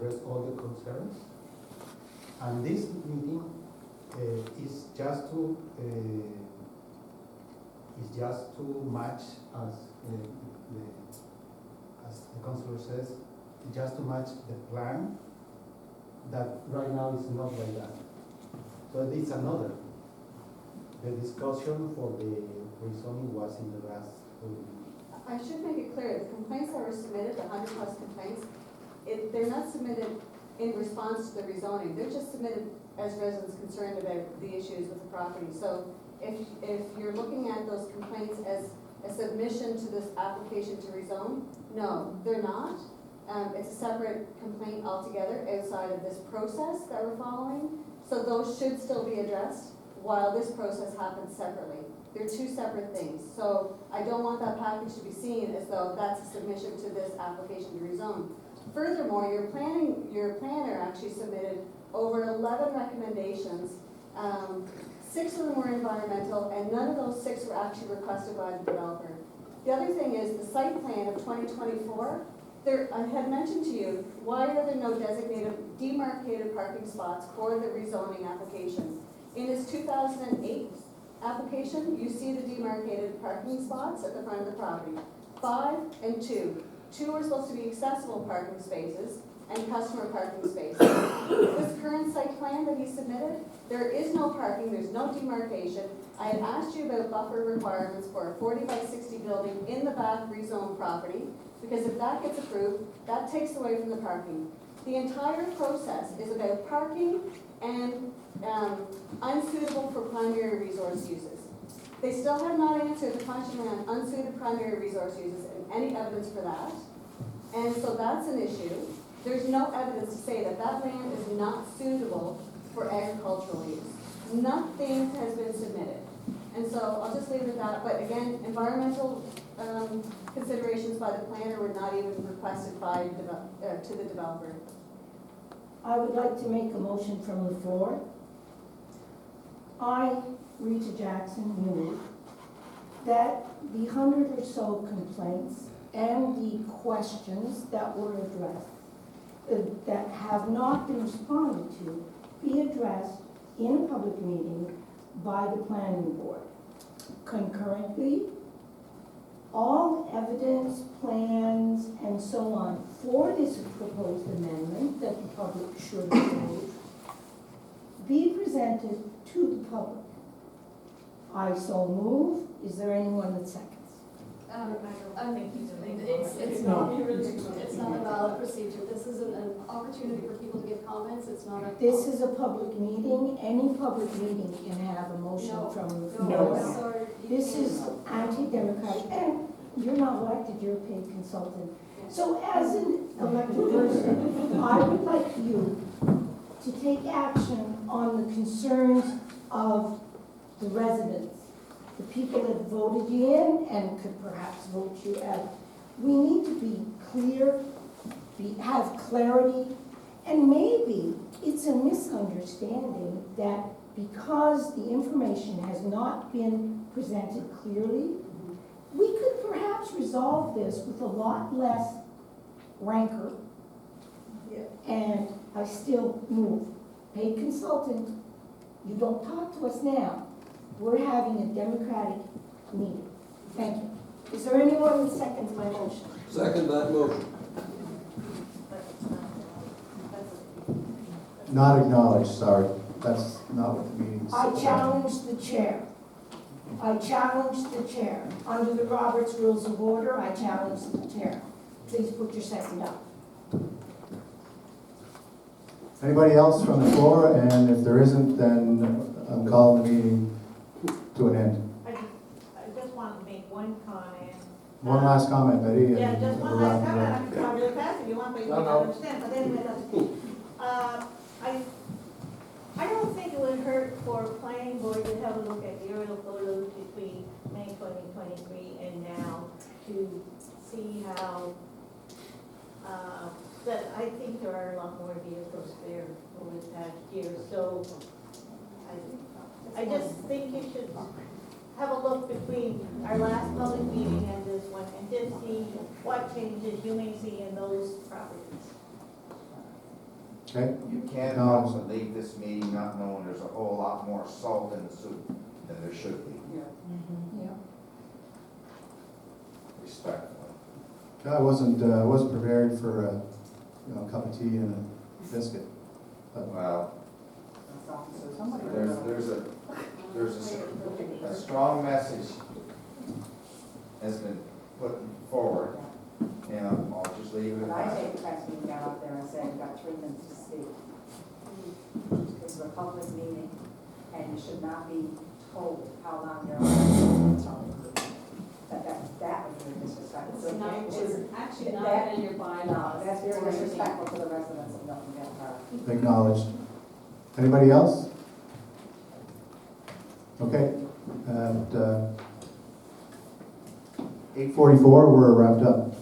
address all the concerns. And this meeting is just to match, as the councilor says, just to match the plan that right now is not like that. So it's another. The discussion for the rezoning was in the last meeting. I should make it clear, the complaints that were submitted, the 100+ complaints, they're not submitted in response to the rezoning. They're just submitted as residents concerned about the issues with the property. So if you're looking at those complaints as a submission to this application to rezone, no, they're not. It's a separate complaint altogether outside of this process that we're following. So those should still be addressed while this process happens separately. They're two separate things. So I don't want that package to be seen as though that's a submission to this application to rezone. Furthermore, your planner actually submitted over 11 recommendations. 6 of them were environmental, and none of those 6 were actually requested by the developer. The other thing is the site plan of 2024. I had mentioned to you, why are there no demarcated parking spots for the rezoning application? In his 2008 application, you see the demarcated parking spots at the front of the property. 5 and 2. 2 are supposed to be accessible parking spaces and customer parking spaces. This current site plan that he submitted, there is no parking, there's no demarcation. I had asked you about buffer requirements for a 40 by 60 building in the back rezone property, because if that gets approved, that takes away from the parking. The entire process is about parking and unsuitable for primary resource uses. They still have not answered the question on unsuited primary resource uses and any evidence for that. And so that's an issue. There's no evidence to say that that land is not suitable for agricultural use. Nothing has been submitted. And so I'll just leave it at that. But again, environmental considerations by the planner were not even requested by to the developer. I would like to make a motion from the floor. I, Rita Jackson, move that the 100 or so complaints and the questions that were addressed that have not been responded to be addressed in a public meeting by the planning board. Concurrently, all evidence, plans, and so on for this proposed amendment that the public should approve be presented to the public. I so move. Is there anyone that seconds? I think it's not a valid procedure. This isn't an opportunity for people to give comments. It's not a. This is a public meeting. Any public meeting can have a motion from the floor. No, sorry. This is anti-democratic, and you're not elected, you're a paid consultant. So as an elected person, I would like you to take action on the concerns of the residents, the people that voted you in and could perhaps vote you out. We need to be clear, have clarity, and maybe it's a misunderstanding that because the information has not been presented clearly, we could perhaps resolve this with a lot less rancor. And I still move. Paid consultant, you don't talk to us now. We're having a democratic meeting. Thank you. Is there anyone that seconds my motion? Second that motion. Not acknowledged, sorry. That's not what the meeting I said. challenge the chair. I challenge the chair. Under the Roberts Rules of Order, I challenge the chair. Please put your second up. Anybody else from the floor? And if there isn't, then I'm calling the meeting to an end. I just want to make one comment. One last comment, Betty. Yeah, and just we'll one last wrap it up. comment. I can talk really fast if you want, but you No, don't no. understand. But anyway, that's I don't think it would hurt for planning board to have a look at the aerial photos between May 2023 and now to see how, that I think there are a lot more vehicles there over the past year. So I just think you should have a look between our last public meeting and this one and just see what changes you may see in those properties. Okay, You can't help but leave this meeting not knowing there's a whole lot more salt in the soup than there should be, respectfully. I wasn't prepared for a, cup of tea and a biscuit. Well, there's a strong message has been put forward, and I'll just leave it But at I that. take offense when you got up there and said you got 3 minutes to speak. This is a public meeting, and you should not be told how long you're allowed to talk. That was really disrespectful. It's not, it's actually not That- in your No, bylaws. that's very disrespectful to the residents of Milton Vale Park. Acknowledged. Anybody else? Okay, at 8:44, we're wrapped up.